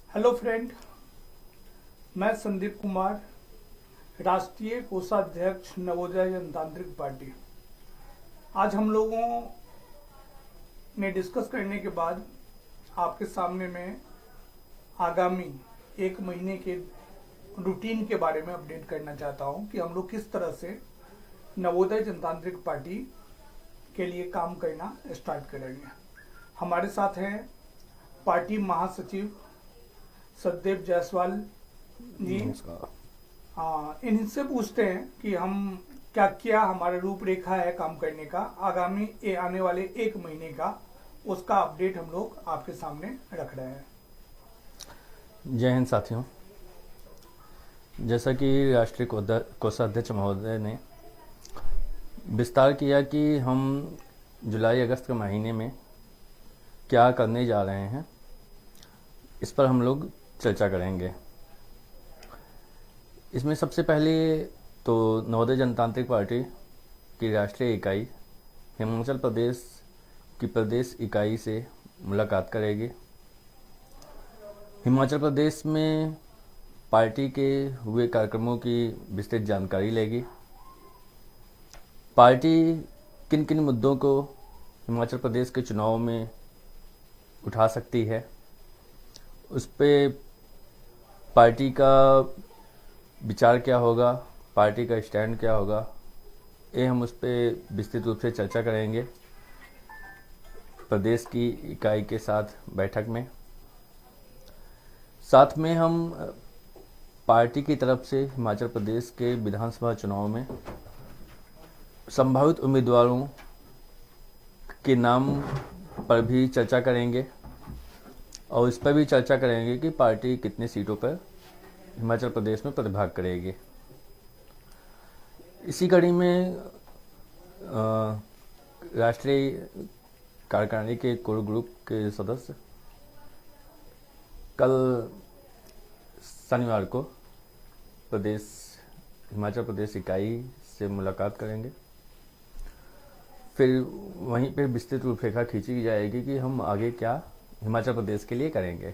Hello friend, मैं संदीप कुमार, राष्ट्रीय कोषाध्यक्ष नवोदय जनतांत्रिक पार्टी। आज हम लोगों ने डिस्कस करने के बाद आपके सामने में आगामी एक महीने के रूटीन के बारे में अपडेट करना चाहता हूं कि हम लोग किस तरह से नवोदय जनतांत्रिक पार्टी के लिए काम करना स्टार्ट करेंगे। हमारे साथ हैं पार्टी महासचिव सतदेव जायसवाल जी। इनसे पूछते हैं कि हम क्या क्या हमारा रूपरेखा है काम करने का आगामी आने वाले एक महीने का, उसका अपडेट हम लोग आपके सामने रख रहे हैं। जय हिंद साथियों। जैसा कि राष्ट्रीय कोषाध्यक्ष महोदय ने विस्तार किया कि हम जुलाई अगस्त के महीने में क्या करने जा रहे हैं, इस पर हम लोग चर्चा करेंगे। इसमें सबसे पहले तो नवोदय जनतांत्रिक पार्टी की राष्ट्रीय इकाई हिमाचल प्रदेश की प्रदेश इकाई से मुलाकात करेगी। हिमाचल प्रदेश में पार्टी के हुए कार्यक्रमों की विस्तृत जानकारी लेगी। पार्टी किन किन मुद्दों को हिमाचल प्रदेश के चुनाव में उठा सकती है, उस पर पार्टी का विचार क्या होगा, पार्टी का स्टैंड क्या होगा, ये हम उस पर विस्तृत रूप से चर्चा करेंगे प्रदेश की इकाई के साथ बैठक में। साथ में हम पार्टी की तरफ से हिमाचल प्रदेश के विधानसभा चुनाव में संभावित उम्मीदवारों के नाम पर भी चर्चा करेंगे और इस पर भी चर्चा करेंगे कि पार्टी कितने सीटों पर हिमाचल प्रदेश में प्रतिभाग करेगी। इसी कड़ी में राष्ट्रीय कार्यकारिणी के कोर ग्रुप के सदस्य कल शनिवार को हिमाचल प्रदेश इकाई से मुलाकात करेंगे। फिर वहीं पर विस्तृत रूपरेखा खींची जाएगी कि हम आगे क्या हिमाचल प्रदेश के लिए करेंगे।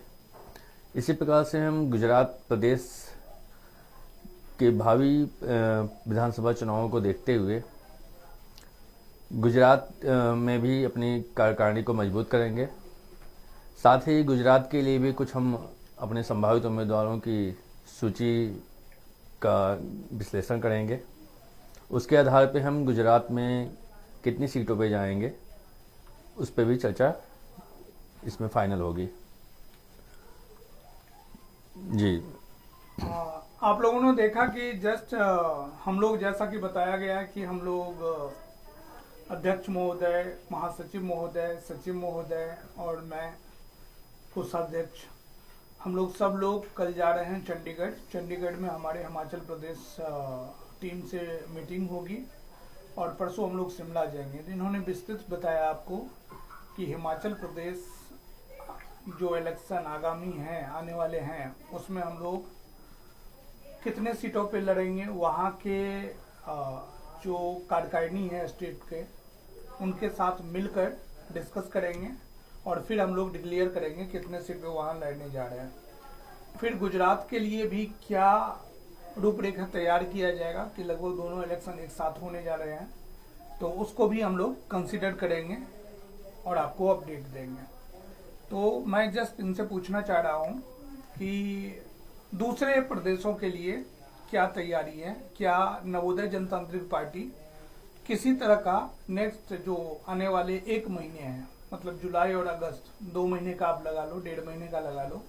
इसी प्रकार से हम गुजरात प्रदेश के भावी विधानसभा चुनावों को देखते हुए गुजरात में भी अपनी कार्यकारिणी को मजबूत करेंगे। साथ ही गुजरात के लिए भी कुछ हम अपने संभावित उम्मीदवारों की सूची का विश्लेषण करेंगे। उसके आधार पर हम गुजरात में कितनी सीटों पे जाएंगे, उस पर भी चर्चा इसमें फाइनल होगी। जी, आप लोगों ने देखा कि जस्ट हम लोग, जैसा कि बताया गया है कि हम लोग अध्यक्ष महोदय, महासचिव महोदय, सचिव महोदय और मैं कोषाध्यक्ष, हम लोग सब लोग कल जा रहे हैं चंडीगढ़। चंडीगढ़ में हमारे हिमाचल प्रदेश टीम से मीटिंग होगी और परसों हम लोग शिमला जाएंगे। इन्होंने विस्तृत बताया आपको कि हिमाचल प्रदेश जो इलेक्शन आगामी हैं, आने वाले हैं, उसमें हम लोग कितने सीटों पे लड़ेंगे, वहाँ के जो कार्यकारिणी है स्टेट के, उनके साथ मिलकर डिस्कस करेंगे और फिर हम लोग डिक्लेयर करेंगे कितने सीट पे वहाँ लड़ने जा रहे हैं। फिर गुजरात के लिए भी क्या रूपरेखा तैयार किया जाएगा कि लगभग दोनों इलेक्शन एक साथ होने जा रहे हैं, तो उसको भी हम लोग कंसिडर करेंगे और आपको अपडेट देंगे। तो मैं जस्ट इनसे पूछना चाह रहा हूँ कि दूसरे प्रदेशों के लिए क्या तैयारी है, क्या नवोदय जनतांत्रिक पार्टी किसी तरह का नेक्स्ट जो आने वाले एक महीने हैं, मतलब जुलाई और अगस्त, 2 महीने का आप लगा लो, 1.5 महीने का लगा लो,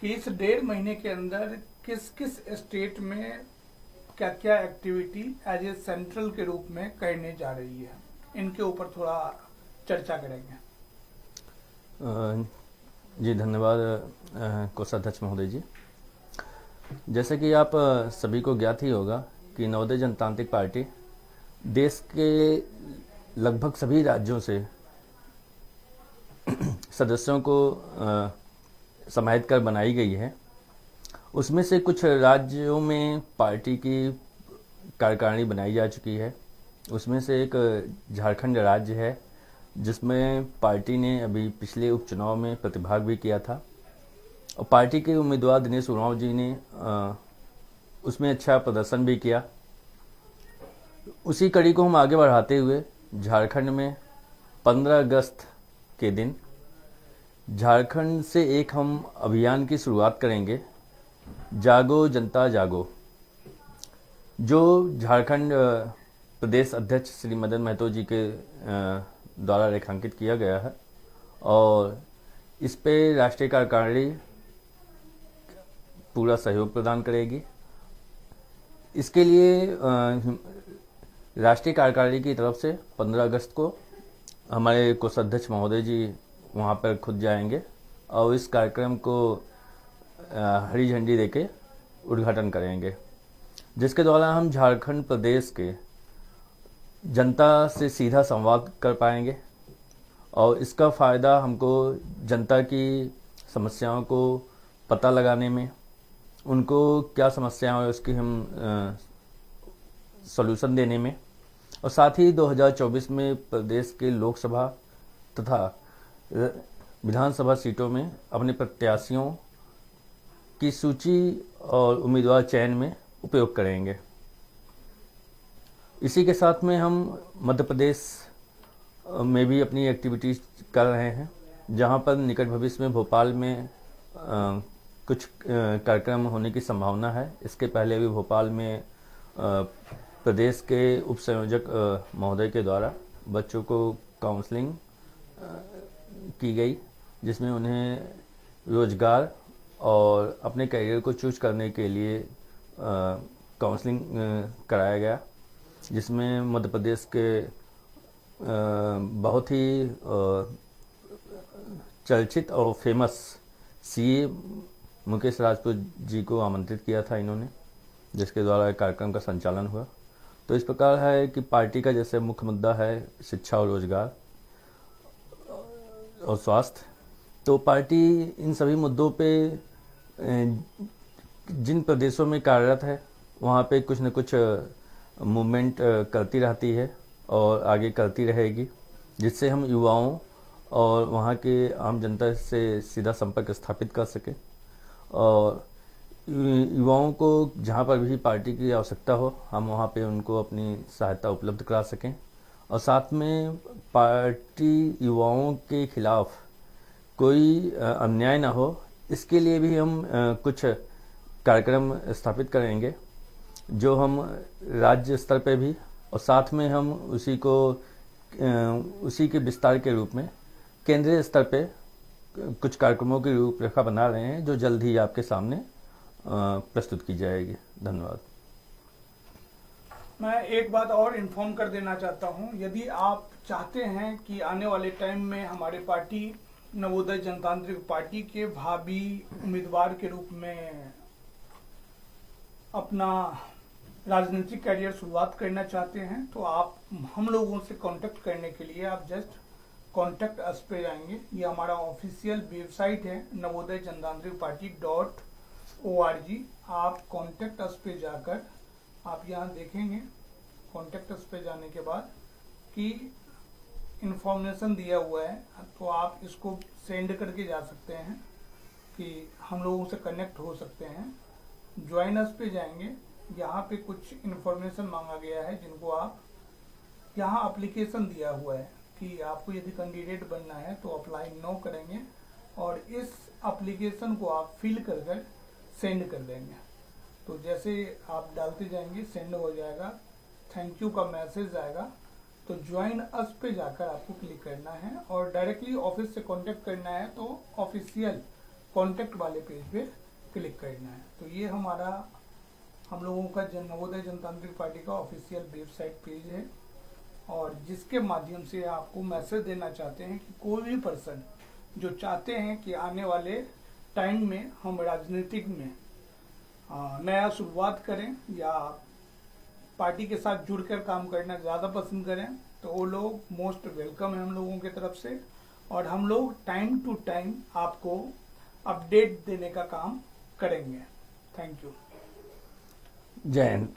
कि इस 1.5 महीने के अंदर किस किस स्टेट में क्या क्या एक्टिविटी एज ए सेंट्रल के रूप में करने जा रही है, इनके ऊपर थोड़ा चर्चा करेंगे। जी धन्यवाद कोषाध्यक्ष महोदय जी। जैसे कि आप सभी को ज्ञात ही होगा कि नवोदय जनतांत्रिक पार्टी देश के लगभग सभी राज्यों से सदस्यों को समाहित कर बनाई गई है। उसमें से कुछ राज्यों में पार्टी की कार्यकारिणी बनाई जा चुकी है। उसमें से एक झारखंड राज्य है जिसमें पार्टी ने अभी पिछले उपचुनाव में प्रतिभाग भी किया था। और पार्टी के उम्मीदवार दिनेश उरांव जी ने उसमें अच्छा प्रदर्शन भी किया। उसी कड़ी को हम आगे बढ़ाते हुए झारखंड में 15 अगस्त के दिन झारखंड से एक हम अभियान की शुरुआत करेंगे, जागो जनता जागो, जो झारखंड प्रदेश अध्यक्ष श्री मदन महतो जी के द्वारा रेखांकित किया गया है। और इस पे राष्ट्रीय कार्यकारिणी पूरा सहयोग प्रदान करेगी। इसके लिए राष्ट्रीय कार्यकारिणी की तरफ से 15 अगस्त को हमारे कोषाध्यक्ष महोदय जी वहाँ पर खुद जाएंगे और इस कार्यक्रम को हरी झंडी देके उद्घाटन करेंगे, जिसके द्वारा हम झारखंड प्रदेश के जनता से सीधा संवाद कर पाएंगे और इसका फ़ायदा हमको जनता की समस्याओं को पता लगाने में, उनको क्या समस्याएं है उसकी हम सॉल्यूशन देने में, और साथ ही 2024 में प्रदेश के लोकसभा तथा विधानसभा सीटों में अपने प्रत्याशियों की सूची और उम्मीदवार चयन में उपयोग करेंगे। इसी के साथ में हम मध्य प्रदेश में भी अपनी एक्टिविटीज कर रहे हैं, जहां पर निकट भविष्य में भोपाल में कुछ कार्यक्रम होने की संभावना है। इसके पहले भी भोपाल में प्रदेश के उप संयोजक महोदय के द्वारा बच्चों को काउंसलिंग की गई, जिसमें उन्हें रोजगार और अपने करियर को चूज करने के लिए काउंसलिंग कराया गया, जिसमें मध्य प्रदेश के बहुत ही चर्चित और फेमस सीए मुकेश राजपूत जी को आमंत्रित किया था इन्होंने, जिसके द्वारा कार्यक्रम का संचालन हुआ। तो इस प्रकार है कि पार्टी का जैसे मुख्य मुद्दा है शिक्षा और रोजगार और स्वास्थ्य, तो पार्टी इन सभी मुद्दों पे जिन प्रदेशों में कार्यरत है वहाँ पे कुछ न कुछ मूवमेंट करती रहती है और आगे करती रहेगी, जिससे हम युवाओं और वहाँ के आम जनता से सीधा संपर्क स्थापित कर सकें और युवाओं को जहाँ पर भी पार्टी की आवश्यकता हो हम वहाँ पे उनको अपनी सहायता उपलब्ध करा सकें, और साथ में पार्टी युवाओं के खिलाफ कोई अन्याय ना हो, इसके लिए भी हम कुछ कार्यक्रम स्थापित करेंगे, जो हम राज्य स्तर पे भी और साथ में हम उसी के विस्तार के रूप में केंद्रीय स्तर पे कुछ कार्यक्रमों की रूपरेखा बना रहे हैं, जो जल्द ही आपके सामने प्रस्तुत की जाएगी। धन्यवाद। मैं एक बात और इन्फॉर्म कर देना चाहता हूं, यदि आप चाहते हैं कि आने वाले टाइम में हमारे पार्टी नवोदय जनतांत्रिक पार्टी के भावी उम्मीदवार के रूप में अपना राजनीतिक करियर शुरुआत करना चाहते हैं, तो आप हम लोगों से कांटेक्ट करने के लिए आप जस्ट कांटेक्ट अस पे जाएंगे। ये हमारा ऑफिशियल वेबसाइट है नवोदय जनतांत्रिक पार्टी .org। आप कांटेक्ट अस पे जाकर आप यहाँ देखेंगे, कांटेक्ट अस पे जाने के बाद कि इंफॉर्मेशन दिया हुआ है, तो आप इसको सेंड करके जा सकते हैं कि हम लोगों से कनेक्ट हो सकते हैं। ज्वाइन अस पे जाएंगे, यहाँ पे कुछ इंफॉर्मेशन मांगा गया है, जिनको आप यहाँ एप्लीकेशन दिया हुआ है कि आपको यदि कैंडिडेट बनना है तो अप्लाई नो करेंगे और इस एप्लीकेशन को आप फिल कर सेंड कर देंगे। तो जैसे आप डालते जाएंगे सेंड हो जाएगा, थैंक यू का मैसेज आएगा। तो ज्वाइन अस पे जाकर आपको क्लिक करना है और डायरेक्टली ऑफिस से कांटेक्ट करना है तो ऑफिशियल कांटेक्ट वाले पेज पे क्लिक करना है। तो ये हमारा हम लोगों का नवोदय जनतांत्रिक पार्टी का ऑफिशियल वेबसाइट पेज है, और जिसके माध्यम से आपको मैसेज देना चाहते हैं कि कोई भी पर्सन जो चाहते हैं कि आने वाले टाइम में हम राजनीतिक में नया शुरुआत करें या पार्टी के साथ जुड़कर काम करना ज़्यादा पसंद करें, तो वो लोग मोस्ट वेलकम है हम लोगों की तरफ से, और हम लोग टाइम टू टाइम आपको अपडेट देने का काम करेंगे। Thank you. जय हिंद।